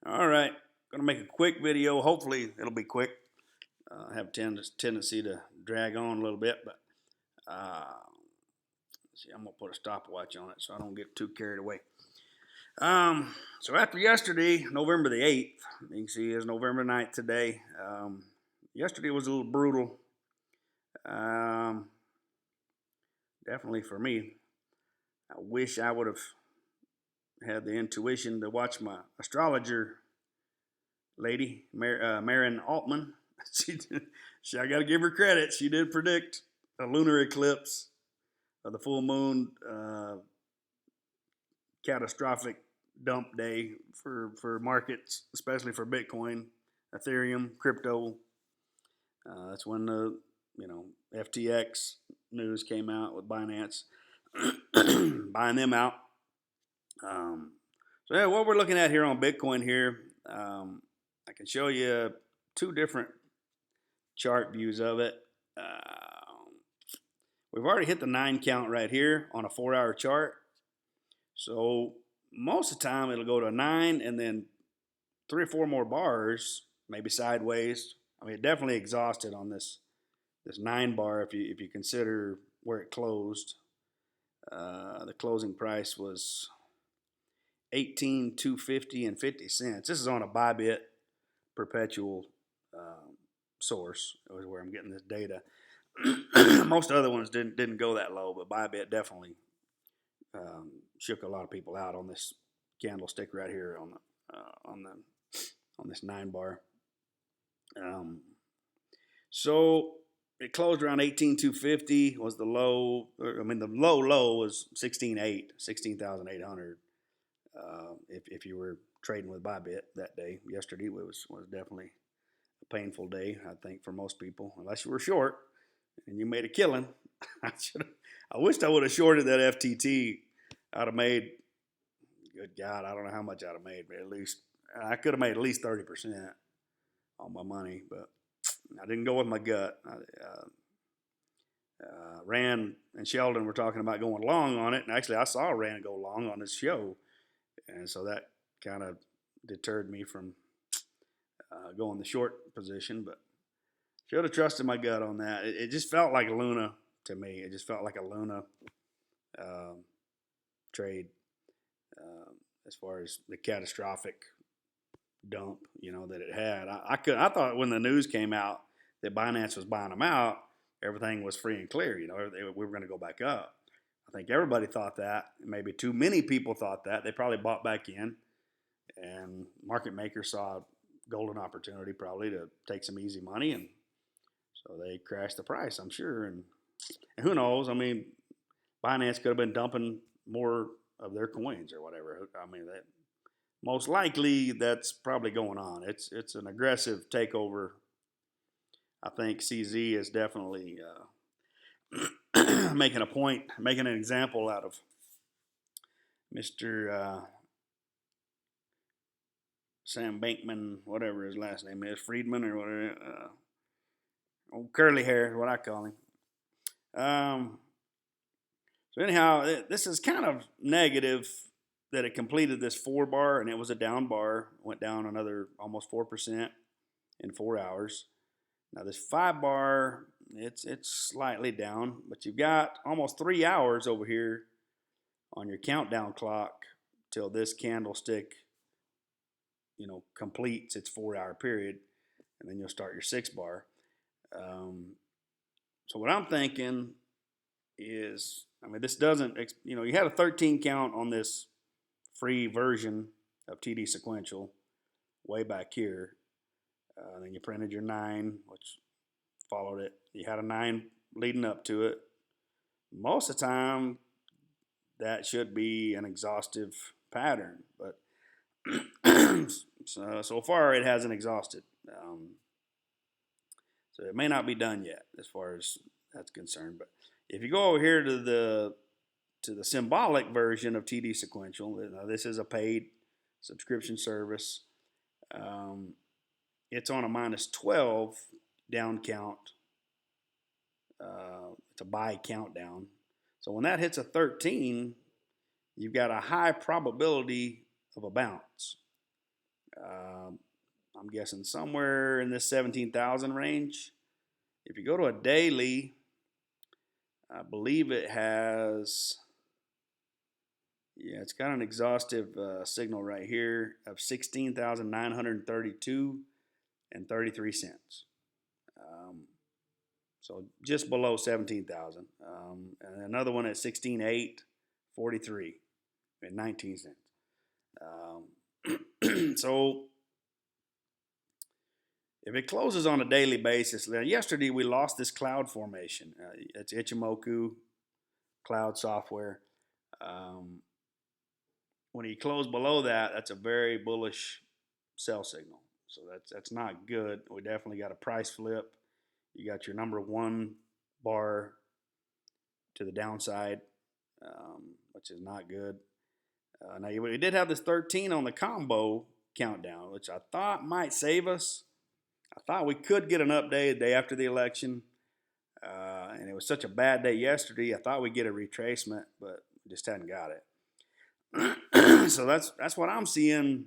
All right, gonna make a quick video. Hopefully, it'll be quick. I have a tendency to drag on a little bit, but see, I'm gonna put a stopwatch on it so I don't get too carried away. So after yesterday, November the 8th, you can see it's November 9th today. Yesterday was a little brutal. Um, Definitely for me. I wish I would have had the intuition to watch my astrologer lady, Marin Altman. she, I got to give her credit. She did predict a lunar eclipse of the full moon, catastrophic dump day for markets, especially for Bitcoin, Ethereum, crypto. That's when the FTX news came out with Binance buying them out. So yeah, what we're looking at here on Bitcoin here, I can show you two different chart views of it. We've already hit the 9 count right here on a 4-hour chart. So most of the time it'll go to a 9 and then 3 or 4 more bars, maybe sideways. I mean, it definitely exhausted on this 9 bar if you consider where it closed. The closing price was 18,250 and 50 cents. This is on a Bybit perpetual source. Is where I'm getting this data. Most other ones didn't go that low, but Bybit definitely shook a lot of people out on this candlestick right here on this 9 bar. So it closed around 18,250 was the low. I mean, the low was 16,800. If you were trading with Bybit that day, yesterday was definitely a painful day, I think, for most people, unless you were short and you made a killing. I wished I would have shorted that FTT. I'd have made, good God, I don't know how much I'd have made, but at least I could have made at least 30% on my money, but I didn't go with my gut. Rand and Sheldon were talking about going long on it, and actually I saw Rand go long on his show, and so that kind of deterred me from going the short position, but should have trusted my gut on that. It just felt like Luna to me. It just felt like a Luna trade as far as the catastrophic dump, that it had. I thought when the news came out that Binance was buying them out, everything was free and clear. We were going to go back up. I think everybody thought that. Maybe too many people thought that. They probably bought back in, and market makers saw a golden opportunity probably to take some easy money, and so they crashed the price, I'm sure. And who knows? I mean, Binance could have been dumping more of their coins or whatever. I mean, most likely that's probably going on. It's an aggressive takeover. I think CZ is definitely making a point, making an example out of Mr. Sam Bankman, whatever his last name is, Friedman or whatever. Old curly hair, what I call him. So anyhow, this is kind of negative that it completed this 4 bar and it was a down bar, went down another almost 4% in 4 hours. Now this 5 bar, it's slightly down, but you've got almost 3 hours over here on your countdown clock till this candlestick, completes its 4-hour period, and then you'll start your 6 bar. So what I'm thinking is, I mean, this doesn't, you had a 13 count on this free version of TD Sequential way back here. Then you printed your 9, which followed it. You had a 9 leading up to it. Most of the time, that should be an exhaustive pattern, but so far it hasn't exhausted. So it may not be done yet as far as that's concerned. But if you go over here to the symbolic version of TD Sequential, this is a paid subscription service. It's on a -12 down count. It's a buy countdown. So when that hits a 13, you've got a high probability of a bounce. I'm guessing somewhere in this 17,000 range. If you go to a daily, I believe it has, yeah, it's got an exhaustive signal right here of 16,932 and 33 cents. So just below 17,000. And another one at 16,843 and 19 cents. So if it closes on a daily basis, yesterday we lost this cloud formation. It's Ichimoku cloud software. When you close below that, that's a very bullish sell signal. So that's not good. We definitely got a price flip. You got your number one bar to the downside, which is not good. Now, we did have this 13 on the combo countdown, which I thought might save us. I thought we could get an update the day after the election, and it was such a bad day yesterday. I thought we'd get a retracement, but just hadn't got it. So that's what I'm seeing.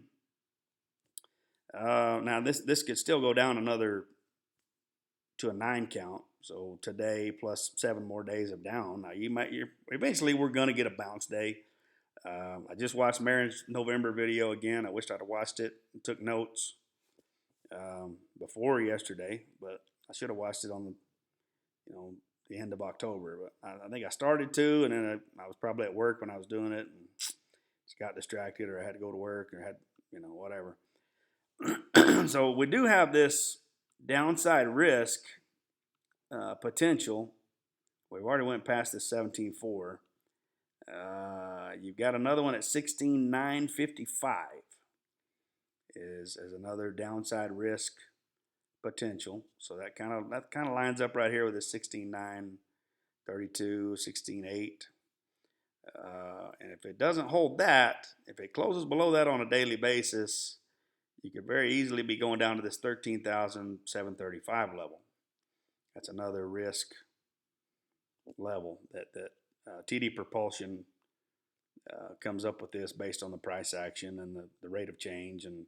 Now this could still go down another to a 9 count. So today plus 7 more days of down. Now eventually we're gonna get a bounce day. I just watched Marin's November video again. I wished I'd have watched it and took notes before yesterday, but I should have watched it on the end of October. But I think I started to, and then I was probably at work when I was doing it, and just got distracted, or I had to go to work, or had whatever. So we do have this downside risk potential. We've already went past this 17.4. You've got another one at 16.955 is another downside risk potential. So that kind of lines up right here with the 16.932, 16.8. And if it doesn't hold that, if it closes below that on a daily basis, you could very easily be going down to this 13,735 level. That's another risk level that TD Propulsion comes up with this based on the price action and the rate of change, and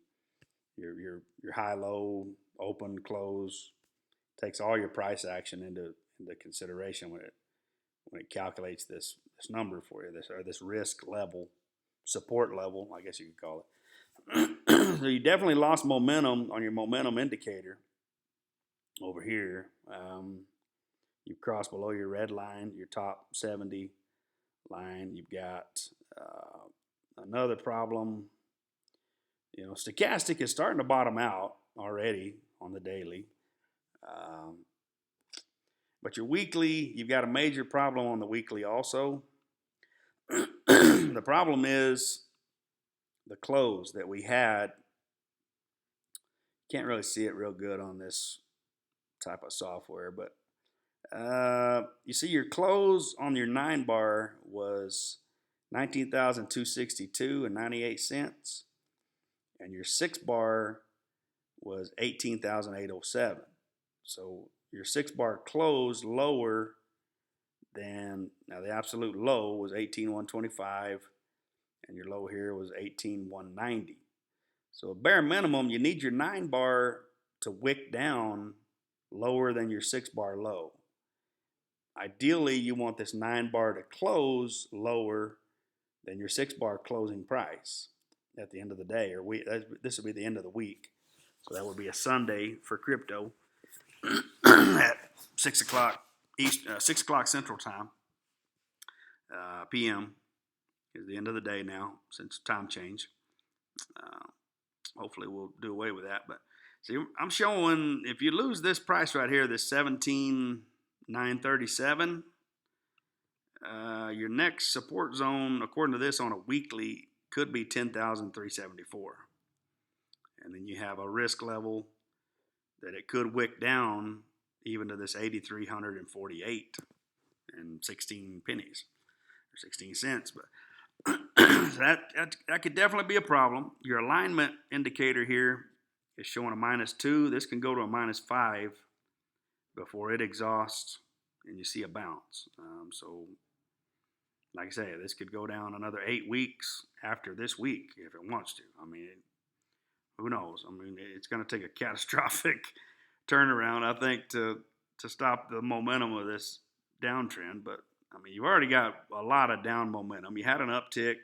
your high, low, open, close, takes all your price action into consideration when it calculates this number for you, this risk level, support level, I guess you could call it. So you definitely lost momentum on your momentum indicator over here. You've crossed below your red line, your top 70 line. You've got another problem. Stochastic is starting to bottom out already on the daily. But your weekly, you've got a major problem on the weekly also. The problem is the close that we had. Can't really see it real good on this type of software, but you see your close on your 9 bar was 19,262 and 98 cents, and your 6 bar was 18,807. So your 6 bar closed lower than, now the absolute low was 18,125, and your low here was 18,190. So bare minimum, you need your 9 bar to wick down lower than your 6 bar low. Ideally, you want this 9 bar to close lower than your 6 bar closing price at the end of the day, or this would be the end of the week. So that would be a Sunday for crypto at 6 o'clock 6 o'clock Central Time, PM is the end of the day now since time change. Hopefully we'll do away with that. But see, I'm showing if you lose this price right here, this 17,937, your next support zone, according to this on a weekly, could be 10,374. And then you have a risk level that it could wick down even to this 8,348 and 16 pennies or 16 cents. But that could definitely be a problem. Your alignment indicator here is showing a -2. This can go to a -5 before it exhausts and you see a bounce. So like I say, this could go down another 8 weeks after this week if it wants to. I mean, who knows? I mean, it's going to take a catastrophic turnaround, I think, to stop the momentum of this downtrend. But I mean, you've already got a lot of down momentum. You had an uptick,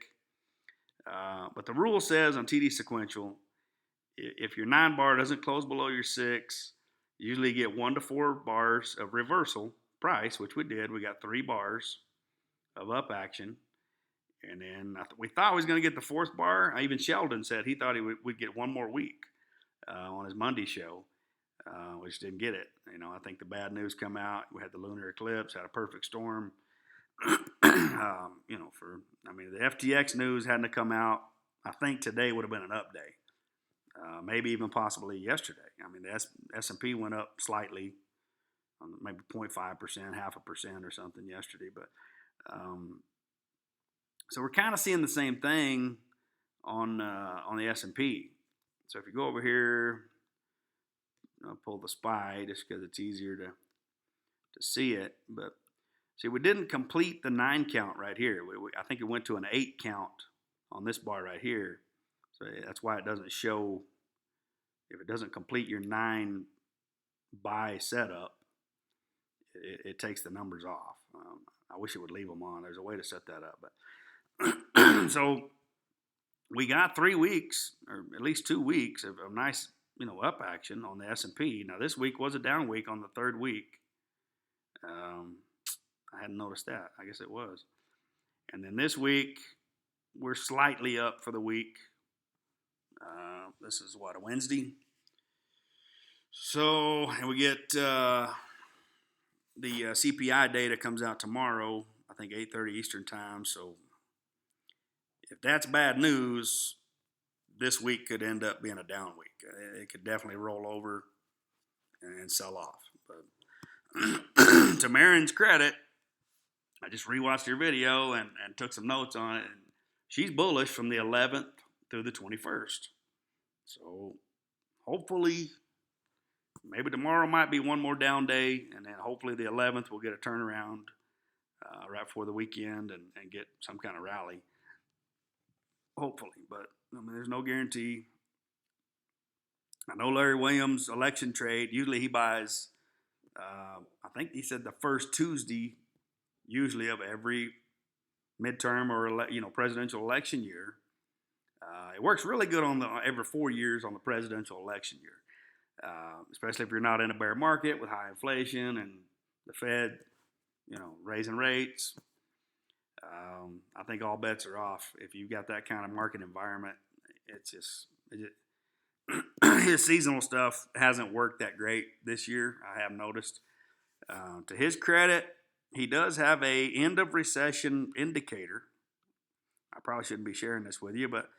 but the rule says on TD sequential, if your 9 bar doesn't close below your 6, you usually get 1 to 4 bars of reversal price, which we did. We got 3 bars of up action. And then we thought we was going to get the 4th bar. Even Sheldon said he thought we'd get 1 more week on his Monday show. We just didn't get it. I think the bad news come out. We had the lunar eclipse, had a perfect storm. The FTX news hadn't come out. I think today would have been an up day. Maybe even possibly yesterday. I mean, the S&P went up slightly, maybe 0.5%, 0.5% or something yesterday. But so we're kind of seeing the same thing on the S&P. So if you go over here, I'll pull the SPY just because it's easier to see it. But see, we didn't complete the 9 count right here. I think it went to an 8 count on this bar right here. So that's why it doesn't show. If it doesn't complete your 9 buy setup, it takes the numbers off. I wish it would leave them on. There's a way to set that up. But so we got 3 weeks, or at least 2 weeks of nice, up action on the S&P. Now this week was a down week on the 3rd week. I hadn't noticed that. I guess it was. And then this week we're slightly up for the week. This is a Wednesday. So, and we get the CPI data comes out tomorrow, I think 8:30 Eastern time. So if that's bad news, this week could end up being a down week. It could definitely roll over and sell off. But to Marin's credit, I just rewatched her video and took some notes on it. And she's bullish from the 11th through the 21st. So hopefully, maybe tomorrow might be one more down day, and then hopefully the 11th we'll get a turnaround right before the weekend and get some kind of rally. Hopefully, but there's no guarantee. I know Larry Williams' election trade, usually he buys, I think he said the first Tuesday, usually of every midterm or presidential election year. It works really good on every 4 years on the presidential election year, especially if you're not in a bear market with high inflation and the Fed, raising rates. I think all bets are off if you've got that kind of market environment. His seasonal stuff hasn't worked that great this year, I have noticed. To his credit, he does have a end of recession indicator. I probably shouldn't be sharing this with you, but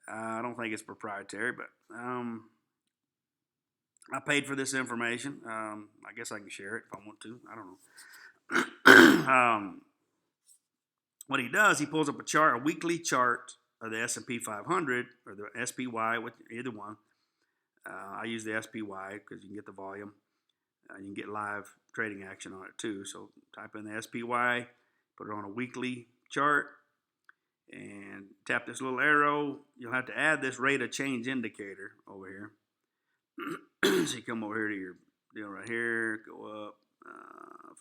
I don't think it's proprietary. But I paid for this information. I guess I can share it if I want to. I don't know. What he does, he pulls up a weekly chart of the S&P 500 or the SPY, with either one. I use the SPY because you can get the volume. You can get live trading action on it too. So type in the SPY, put it on a weekly chart, and tap this little arrow. You'll have to add this rate of change indicator over here. So you come over here to your deal right here, go up,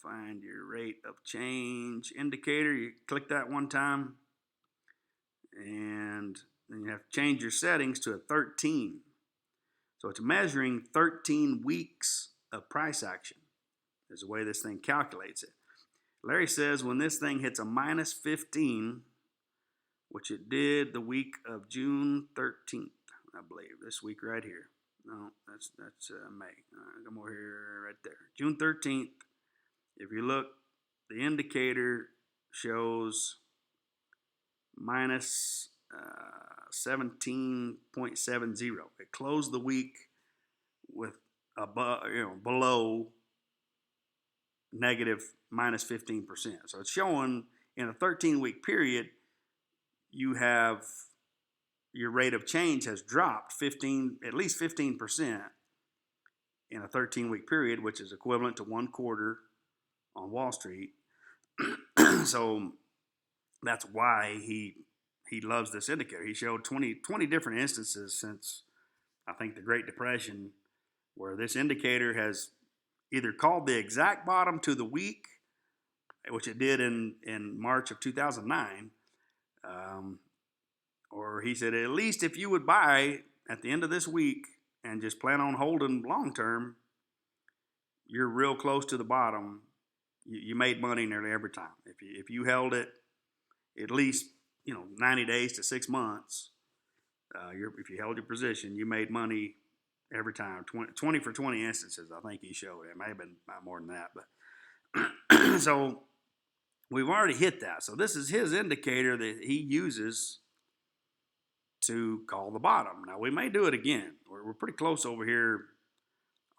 find your rate of change indicator. You click that one time, and then you have to change your settings to a 13. So it's measuring 13 weeks of price action is the way this thing calculates it. Larry says when this thing hits a minus 15, which it did the week of June 13th, I believe, this week right here. No, that's May. Come over here right there. June 13th. If you look, the indicator shows minus 17.70. It closed the week with below negative minus 15%. So it's showing in a 13-week period, you have your rate of change has dropped at least 15% in a 13-week period, which is equivalent to 1 quarter on Wall Street. So that's why he loves this indicator. He showed 20 different instances since I think the Great Depression, where this indicator has either called the exact bottom to the week, which it did in March of 2009, um, or he said, at least if you would buy at the end of this week and just plan on holding long term, you're real close to the bottom. You made money nearly every time. If you held it at least 90 days to 6 months, if you held your position, you made money every time. 20 for 20 instances, I think he showed. It may have been more than that, but so we've already hit that. So this is his indicator that he uses to call the bottom. Now we may do it again. We're pretty close over here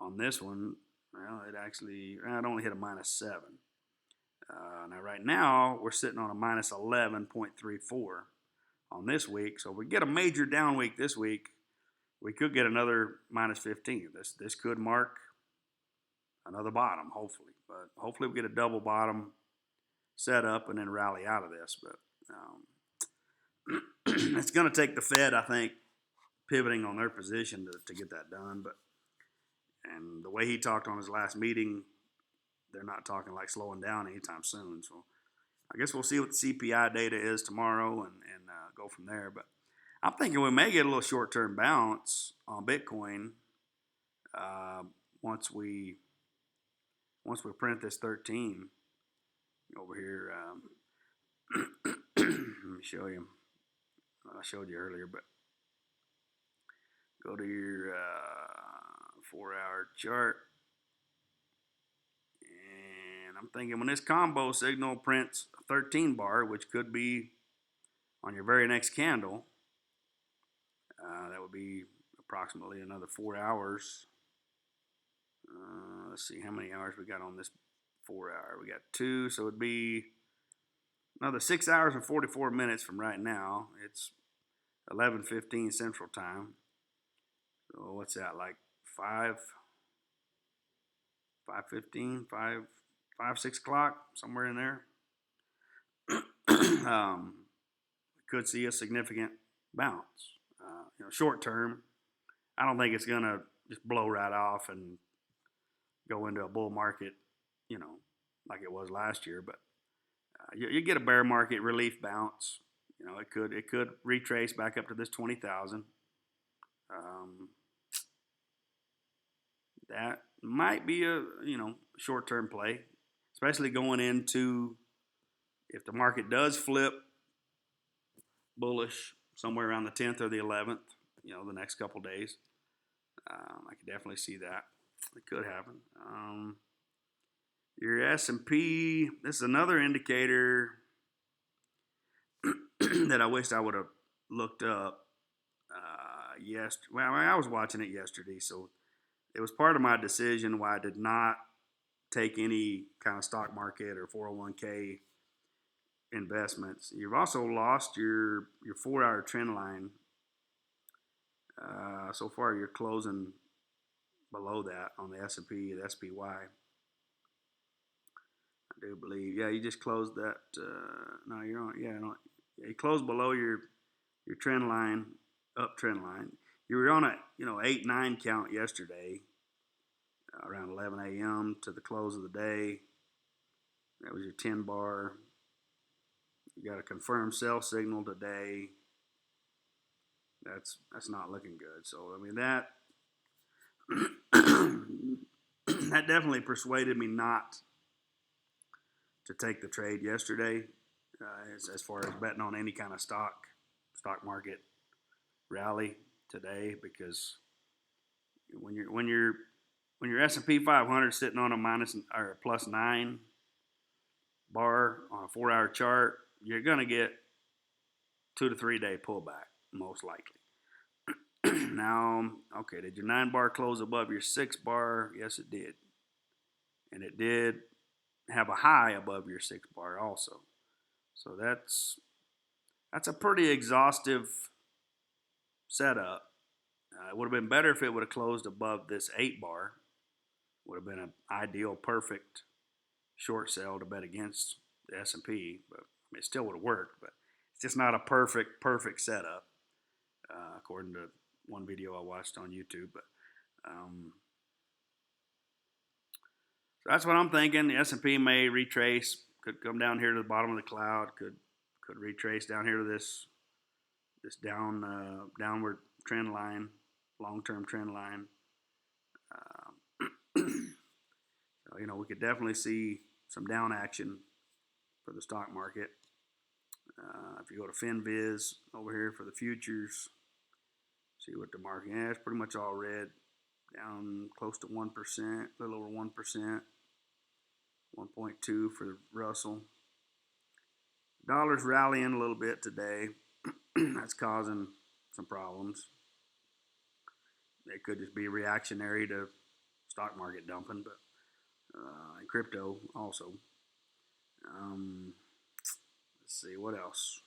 on this one. Well, it only hit a -7. Now right now we're sitting on a -11.34 on this week. So if we get a major down week this week, we could get another -15. This could mark another bottom, hopefully. But hopefully we get a double bottom set up and then rally out of this. But it's going to take the Fed, I think, pivoting on their position to get that done. And the way he talked on his last meeting, they're not talking like slowing down anytime soon. So I guess we'll see what the CPI data is tomorrow and go from there. But I'm thinking we may get a little short-term bounce on Bitcoin once we print this 13 over here. Let me show you. I showed you earlier, but go to your 4-hour chart. And I'm thinking when this combo signal prints a 13 bar, which could be on your very next candle, that would be approximately another 4 hours. Let's see how many hours we got on this 4-hour. We got 2, so it'd be another 6 hours and 44 minutes from right now. It's 11:15 Central Time. So what's that, like 5:15, 6 o'clock, somewhere in there. Could see a significant bounce. Short term, I don't think it's gonna just blow right off and go into a bull market, like it was last year. But you get a bear market relief bounce. It could retrace back up to this 20,000. That might be a short-term play, especially going into if the market does flip bullish somewhere around the 10th or the 11th, the next couple days. I could definitely see that. It could happen. Your S&P, this is another indicator that I wished I would have looked up yesterday. Well, I was watching it yesterday, so it was part of my decision why I did not take any kind of stock market or 401k investments. You've also lost your 4-hour trend line. So far, you're closing below that on the S&P, the SPY. I do believe. Yeah, you just closed that. No, you're on. Yeah, no, you closed below your trend line, uptrend line. You were on a 8-9 count yesterday, around 11 a.m. to the close of the day. That was your 10 bar. You got a confirmed sell signal today. That's not looking good. So I mean that that definitely persuaded me not to take the trade yesterday, as far as betting on any kind of stock market rally today, because when your S&P 500 sitting on a minus or a +9 bar on a 4-hour chart, you're gonna get 2 to 3 day pullback most likely. Now, okay, did your 9 bar close above your 6 bar? Yes, it did, and it did have a high above your 6 bar also. So that's a pretty exhaustive setup. It would have been better if it would have closed above this 8 bar. Would have been an ideal, perfect short sell to bet against the S&P, but it still would have worked. But it's just not a perfect setup, according to one video I watched on YouTube. But so that's what I'm thinking. The S&P may retrace, could come down here to the bottom of the cloud, could retrace down here to this downward trend line, long-term trend line. So, we could definitely see some down action for the stock market. If you go to FinViz over here for the futures, see what the market has. Pretty much all red, down close to 1%, a little over 1%, 1.2 for the Russell. Dollar's rallying a little bit today. That's causing some problems. It could just be reactionary to stock market dumping, but and crypto also. Let's see what else.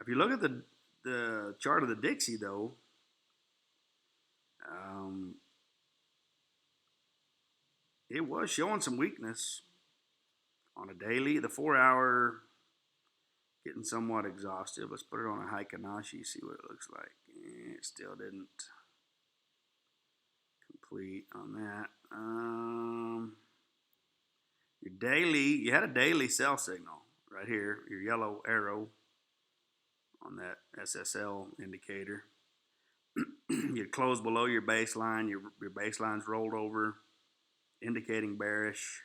If you look at the chart of the Dixie, though, it was showing some weakness on a daily. The 4-hour getting somewhat exhaustive. Let's put it on a Heikinashi, see what it looks like. It still didn't complete on that. Your daily, you had a daily sell signal right here, your yellow arrow on that SSL indicator. You close below your baseline, your baseline's rolled over, indicating bearish.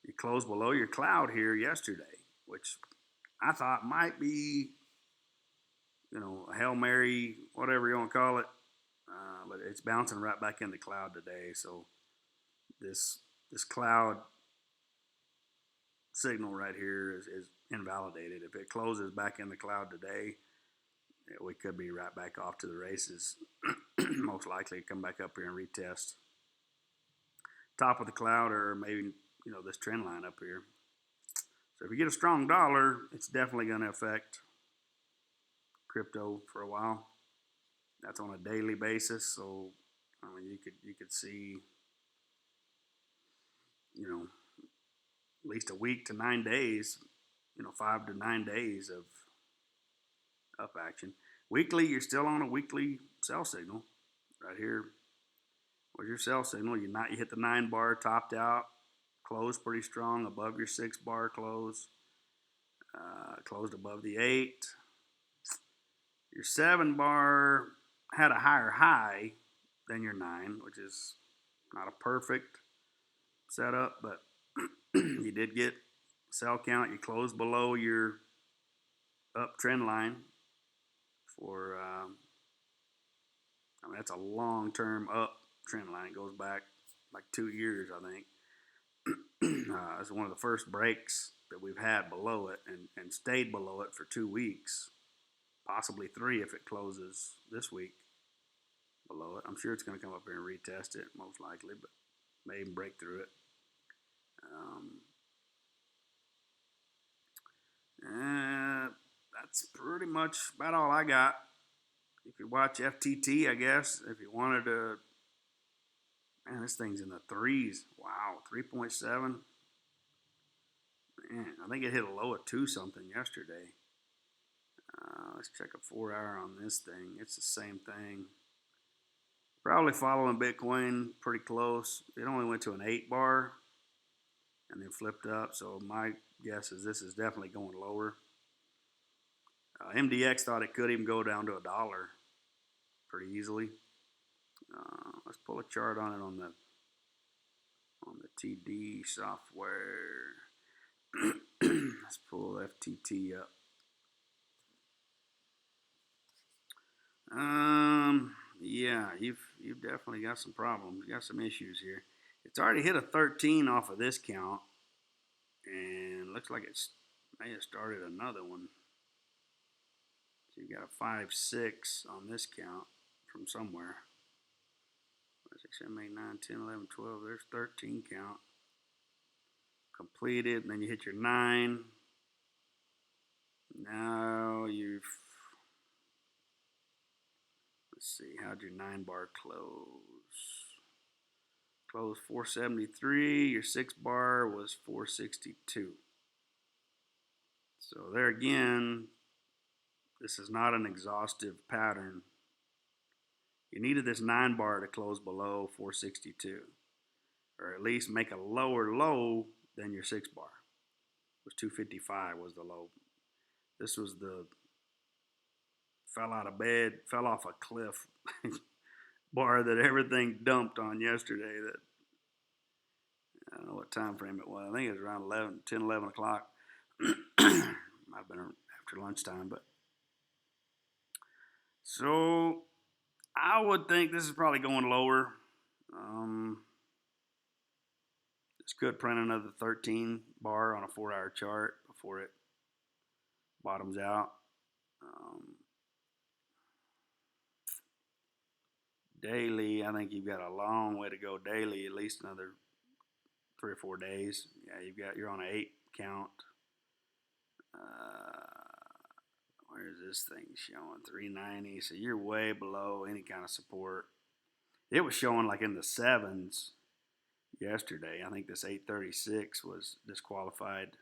You close below your cloud here yesterday, which I thought might be, a Hail Mary, whatever you want to call it. But it's bouncing right back in the cloud today. So this cloud signal right here is invalidated. If it closes back in the cloud today, we could be right back off to the races. Most likely come back up here and retest top of the cloud, or maybe this trend line up here. So if you get a strong dollar, it's definitely going to affect crypto for a while. That's on a daily basis. So you could see at least a week to 9 days, 5 to 9 days of up action. Weekly, you're still on a weekly sell signal. Right here was your sell signal. You hit the 9 bar, topped out, closed pretty strong above your 6 bar close. Closed above the 8. Your 7 bar had a higher high than your 9, which is not a perfect setup, but you did get sell count. You closed below your up trend line for, that's a long-term up trend line. It goes back like 2 years, I think. It's one of the first breaks that we've had below it and stayed below it for 2 weeks, possibly 3 if it closes this week below it. I'm sure it's going to come up here and retest it, most likely, but may even break through it. That's pretty much about all I got. You could watch FTT, I guess, if you wanted to. Man, this thing's in the 3s. Wow, 3.7. Man, I think it hit a low of 2 something yesterday. Let's check a 4-hour on this thing. It's the same thing. Probably following Bitcoin pretty close. It only went to an 8 bar and then flipped up. So my guess is this is definitely going lower. MDX thought it could even go down to $1 pretty easily. Let's pull a chart on it on the TD software. Let's pull FTT up. Yeah, you've definitely got some problems. You got some issues here. It's already hit a 13 off of this count, and looks like it may have started another one. So you got a 5-6 on this count from somewhere. 6, 7, 8, 9, 10, 11, 12. There's 13 count. Completed, and then you hit your 9. Now let's see, how'd your 9 bar close? Closed 473. Your 6 bar was 462. So there again, this is not an exhaustive pattern You needed this 9 bar to close below 462, or at least make a lower low than your 6 bar. It was 255 was the low. This was the fell out of bed, fell off a cliff bar that everything dumped on yesterday. That I don't know what time frame it was. I think it was around 11 o'clock. Might have been after lunchtime, but so I would think this is probably going lower. This could print another 13 bar on a 4-hour chart before it bottoms out. Daily, I think you've got a long way to go daily, at least another 3 or 4 days. Yeah, you're on an 8 count. Where's this thing showing? 390. So you're way below any kind of support. It was showing like in the 7s yesterday. I think this 836 was disqualified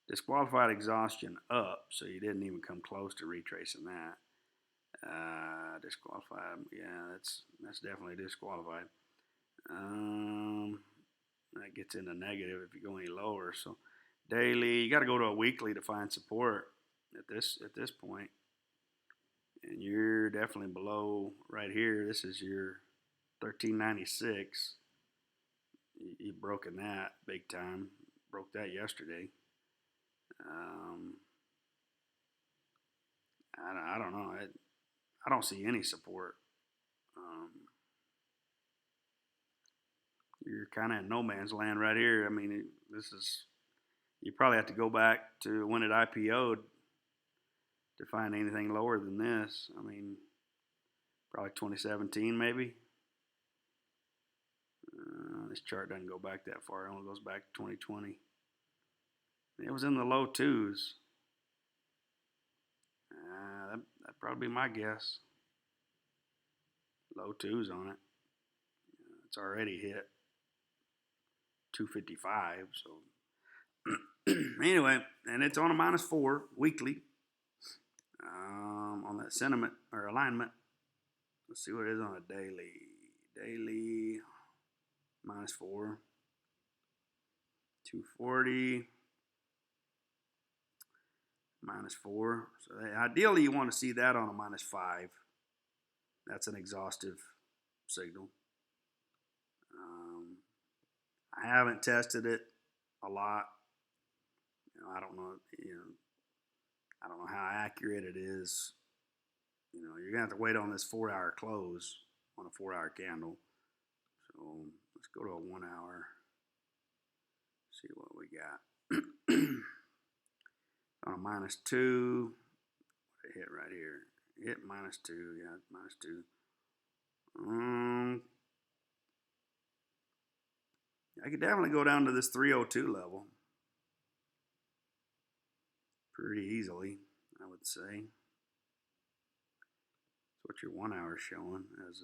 exhaustion up, so you didn't even come close to retracing that. Disqualified. Yeah, that's definitely disqualified. That gets into negative if you go any lower. So daily, you got to go to a weekly to find support at this point, and you're definitely below right here. This is your 1396. You've broken that big time. Broke that yesterday. I don't know. I don't see any support. You're kind of in no man's land right here. I mean, you probably have to go back to when it IPO'd to find anything lower than this. I mean, probably 2017 maybe. This chart doesn't go back that far. It only goes back to 2020. It was in the low 2s. That'd probably be my guess. Low 2s on it. It's already hit 255. So anyway, and it's on a -4 weekly on that sentiment or alignment. Let's see what it is on a daily. Daily -4, 240. -4. So ideally you want to see that on a -5. That's an exhaustive signal. I haven't tested it a lot. I don't know. I don't know how accurate it is. You're gonna have to wait on this 4-hour close on a 4-hour candle. So let's go to a 1-hour. See what we got. On a -2, it hit right here. Hit -2, yeah, -2. I could definitely go down to this 302 level pretty easily, I would say. That's what your 1-hour is showing as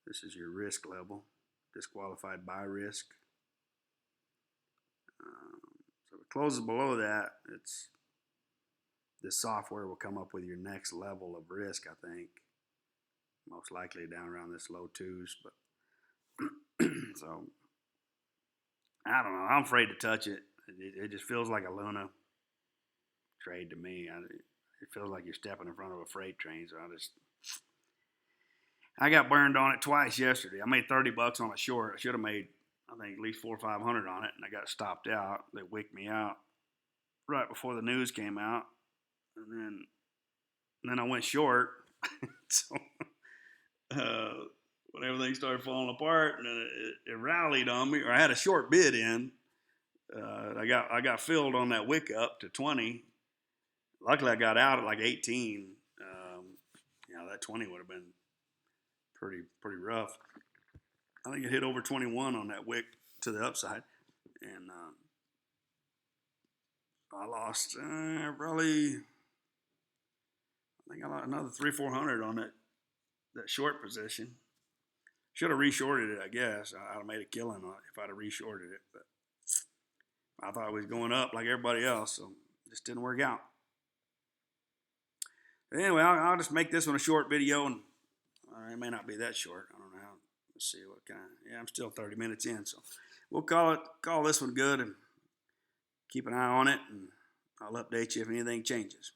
this is your risk level, disqualified by risk. So if it closes below that, this software will come up with your next level of risk, I think. Most likely down around this low 2s, but so I don't know. I'm afraid to touch it. It just feels like a Luna trade to me. It feels like you're stepping in front of a freight train. So I got burned on it twice yesterday. I made $30 on a short. I should have made, I think, at least $400 or $500 on it, and I got stopped out. They wicked me out right before the news came out, and then I went short. So when everything started falling apart, and then it rallied on me, or I had a short bid in. I got filled on that wick up to 20. Luckily, I got out at like 18. That 20 would have been pretty rough. I think it hit over 21 on that wick to the upside, and I lost probably. I think I lost another 300-400 on that short position. Should have reshorted it, I guess. I'd have made a killing on it if I'd have reshorted it, but I thought it was going up like everybody else, so it just didn't work out. But anyway, I'll just make this one a short video, and it may not be that short. I don't know how. Let's see what kind. Yeah, I'm still 30 minutes in, so we'll call this one good, and keep an eye on it, and I'll update you if anything changes.